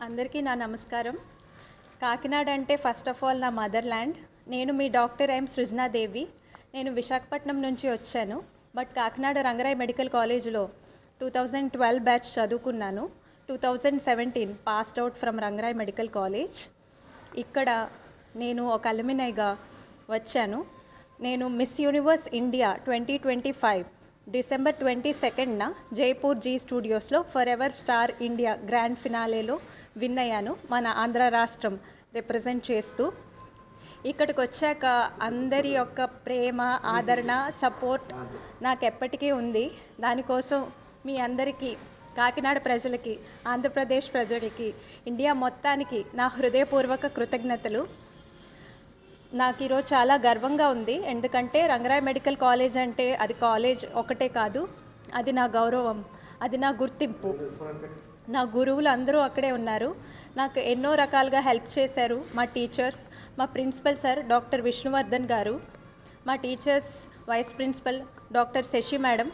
అందరికీ నా నమస్కారం. కాకినాడ అంటే ఫస్ట్ ఆఫ్ ఆల్ నా మదర్ ల్యాండ్. నేను మీ డాక్టర్ ఐఎమ్ సృజనాదేవి. నేను విశాఖపట్నం నుంచి వచ్చాను. బట్ కాకినాడ రంగరాయ్ మెడికల్ కాలేజ్లో 2012 బ్యాచ్ చదువుకున్నాను. 2017 passed out from Rangaraya medical college. ఇక్కడ నేను ఒక అల్యూమినైగా వచ్చాను. నేను మిస్ యూనివర్స్ ఇండియా 2025 డిసెంబర్ 22న జైపూర్ జీ స్టూడియోస్లో forever star India grand ఫినాలేలో విన్ అయ్యాను, మన ఆంధ్ర రాష్ట్రం రిప్రజెంట్ చేస్తూ. ఇక్కడికి వచ్చాక అందరి యొక్క ప్రేమ, ఆదరణ, సపోర్ట్ నాకు ఎప్పటికీ ఉంది. దానికోసం మీ అందరికీ, కాకినాడ ప్రజలకి, ఆంధ్రప్రదేశ్ ప్రజలకి, ఇండియా మొత్తానికి నా హృదయపూర్వక కృతజ్ఞతలు. నాకు ఈరోజు చాలా గర్వంగా ఉంది. ఎందుకంటే రంగరాయ్ మెడికల్ కాలేజ్ అంటే అది కాలేజ్ ఒకటే కాదు, అది నా గౌరవం, అది నా గుర్తింపు. నా గురువులు అందరూ అక్కడే ఉన్నారు. నాకు ఎన్నో రకాలుగా హెల్ప్ చేశారు మా టీచర్స్. మా ప్రిన్సిపల్ సార్ డాక్టర్ విష్ణువర్ధన్ గారు, మా teachers vice principal doctor Shashi madam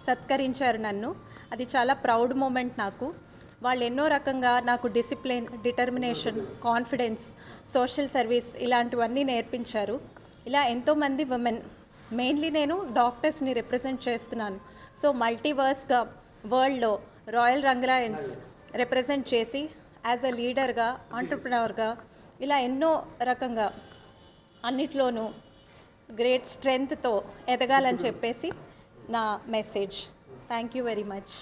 సత్కరించారు నన్ను. అది చాలా ప్రౌడ్ మూమెంట్ నాకు. వాళ్ళు ఎన్నో రకంగా నాకు discipline, determination, confidence, social service ఇలాంటివన్నీ నేర్పించారు. ఇలా ఎంతోమంది ఉమెన్, మెయిన్లీ నేను డాక్టర్స్ని రిప్రజెంట్ చేస్తున్నాను. సో మల్టీవర్స్గా వరల్డ్లో రాయల్ రంగరాయన్స్ రిప్రజెంట్ చేసి యాజ్ అ లీడర్గా, ఆంటర్ప్రినర్గా, ఇలా ఎన్నో రకంగా అన్నిట్లోనూ గ్రేట్ స్ట్రెంగ్త్తో ఎదగాలని చెప్పేసి నా message. Thank you very much.